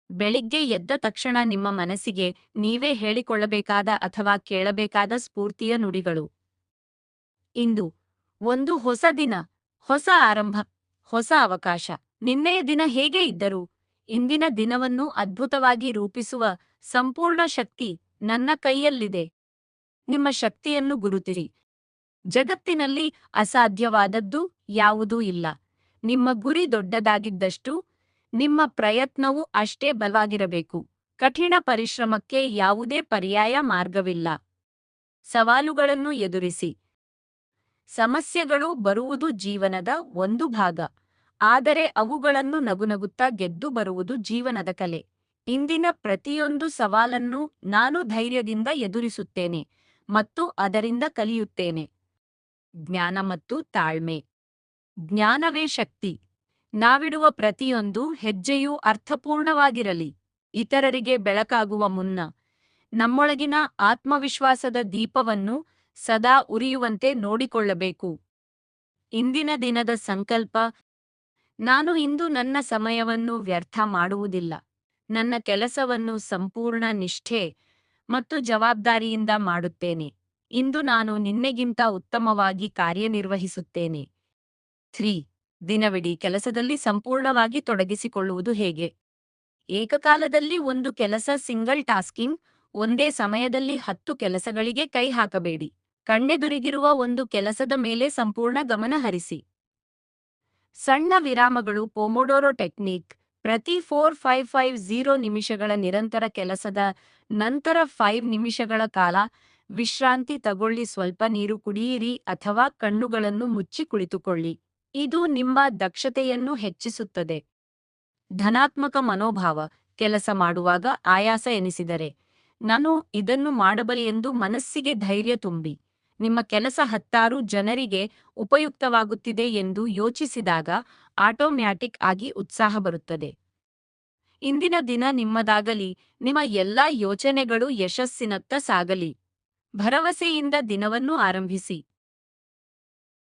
ಬೆಳಿಗ್ಗೆ ಎದ್ದ ತಕ್ಷಣ ನಿಮ್ಮ ಮನಸ್ಸಿಗೆ ನೀವೇ ಹೇಳಿಕೊಳ್ಳಬೇಕಾದ ಅಥವಾ ಕೇಳಬೇಕಾದ ಸ್ಫೂರ್ತಿಯ ನುಡಿಗಳು. ಇಂದು ಒಂದು ಹೊಸ ದಿನ, ಹೊಸ ಆರಂಭ, ಹೊಸ ಅವಕಾಶ. ನಿನ್ನೆಯ ದಿನ ಹೇಗೆ ಇದ್ದರೂ ಇಂದಿನ ದಿನವನ್ನು ಅದ್ಭುತವಾಗಿ ರೂಪಿಸುವ ಸಂಪೂರ್ಣ ಶಕ್ತಿ ನನ್ನ ಕೈಯಲ್ಲಿದೆ. ನಿಮ್ಮ ಶಕ್ತಿಯನ್ನು ಗುರುತಿಸಿ. ಜಗತ್ತಿನಲ್ಲಿ ಅಸಾಧ್ಯವಾದದ್ದು ಯಾವುದೂ ಇಲ್ಲ. ನಿಮ್ಮ ಗುರಿ ದೊಡ್ಡದಾಗಿದ್ದಷ್ಟು ನಿಮ್ಮ ಪ್ರಯತ್ನವೂ ಅಷ್ಟೇ ಬಲವಾಗಿರಬೇಕು. ಕಠಿಣ ಪರಿಶ್ರಮಕ್ಕೆ ಯಾವುದೇ ಪರ್ಯಾಯ ಮಾರ್ಗವಿಲ್ಲ. ಸವಾಲುಗಳನ್ನು ಎದುರಿಸಿ. ಸಮಸ್ಯೆಗಳು ಬರುವುದು ಜೀವನದ ಒಂದು ಭಾಗ. ಆದರೆ ಅವುಗಳನ್ನು ನಗುನಗುತ್ತಾ ಗೆದ್ದು ಬರುವುದು ಜೀವನದ ಕಲೆ. ಇಂದಿನ ಪ್ರತಿಯೊಂದು ಸವಾಲನ್ನು ನಾನು ಧೈರ್ಯದಿಂದ ಎದುರಿಸುತ್ತೇನೆ ಮತ್ತು ಅದರಿಂದ ಕಲಿಯುತ್ತೇನೆ. ಜ್ಞಾನ ಮತ್ತು ತಾಳ್ಮೆ. ಜ್ಞಾನವೇ ಶಕ್ತಿ. ನಾವಿಡುವ ಪ್ರತಿಯೊಂದು ಹೆಜ್ಜೆಯೂ ಅರ್ಥಪೂರ್ಣವಾಗಿರಲಿ. ಇತರರಿಗೆ ಬೆಳಕಾಗುವ ಮುನ್ನ ನಮ್ಮೊಳಗಿನ ಆತ್ಮವಿಶ್ವಾಸದ ದೀಪವನ್ನು ಸದಾ ಉರಿಯುವಂತೆ ನೋಡಿಕೊಳ್ಳಬೇಕು. ಇಂದಿನ ದಿನದ ಸಂಕಲ್ಪ: ನಾನು ಇಂದು ನನ್ನ ಸಮಯವನ್ನು ವ್ಯರ್ಥ ಮಾಡುವುದಿಲ್ಲ. ನನ್ನ ಕೆಲಸವನ್ನು ಸಂಪೂರ್ಣ ನಿಷ್ಠೆ ಮತ್ತು ಜವಾಬ್ದಾರಿಯಿಂದ ಮಾಡುತ್ತೇನೆ. ಇಂದು ನಾನು ನಿನ್ನೆಗಿಂತ ಉತ್ತಮವಾಗಿ ಕಾರ್ಯನಿರ್ವಹಿಸುತ್ತೇನೆ. 3. ದಿನವಿಡೀ ಕೆಲಸದಲ್ಲಿ ಸಂಪೂರ್ಣವಾಗಿ ತೊಡಗಿಸಿಕೊಳ್ಳುವುದು ಹೇಗೆ? ಏಕಕಾಲದಲ್ಲಿ ಒಂದು ಕೆಲಸ ಸಿಂಗಲ್ ಟಾಸ್ಕಿಂಗ್. ಒಂದೇ ಸಮಯದಲ್ಲಿ 10 ಕೆಲಸಗಳಿಗೆ ಕೈ ಹಾಕಬೇಡಿ. ಕಣ್ಣೆದುರಿಗಿರುವ ಒಂದು ಕೆಲಸದ ಮೇಲೆ ಸಂಪೂರ್ಣ ಗಮನ ಹರಿಸಿ. ಸಣ್ಣ ವಿರಾಮಗಳು. ಪೊಮೊಡೊರೊ ಟೆಕ್ನಿಕ್. ಪ್ರತಿ 4-5-5-0 ನಿಮಿಷಗಳ ನಿರಂತರ ಕೆಲಸದ ನಂತರ 5 ನಿಮಿಷಗಳ ಕಾಲ ವಿಶ್ರಾಂತಿ ತಗೊಳ್ಳಿ. ಸ್ವಲ್ಪ ನೀರು ಕುಡಿಯಿರಿ ಅಥವಾ ಕಣ್ಣುಗಳನ್ನು ಮುಚ್ಚಿ ಕುಳಿತುಕೊಳ್ಳಿ. ಇದು ನಿಮ್ಮ ದಕ್ಷತೆಯನ್ನು ಹೆಚ್ಚಿಸುತ್ತದೆ. ಧನಾತ್ಮಕ ಮನೋಭಾವ. ಕೆಲಸ ಮಾಡುವಾಗ ಆಯಾಸ ಎನಿಸಿದರೆ, ನಾನು ಇದನ್ನು ಮಾಡಬಲ್ಲೆ ಎಂದು ಮನಸ್ಸಿಗೆ ಧೈರ್ಯ ತುಂಬಿ. ನಿಮ್ಮ ಕೆಲಸ 10 ಜನರಿಗೆ ಉಪಯುಕ್ತವಾಗುತ್ತಿದೆ ಎಂದು ಯೋಚಿಸಿದಾಗ ಆಟೋಮ್ಯಾಟಿಕ್ ಆಗಿ ಉತ್ಸಾಹ ಬರುತ್ತದೆ. ಇಂದಿನ ದಿನ ನಿಮ್ಮದಾಗಲಿ. ನಿಮ್ಮ ಎಲ್ಲಾ ಯೋಚನೆಗಳು ಯಶಸ್ಸಿನತ್ತ ಸಾಗಲಿ. ಭರವಸೆಯಿಂದ ದಿನವನ್ನು ಆರಂಭಿಸಿ.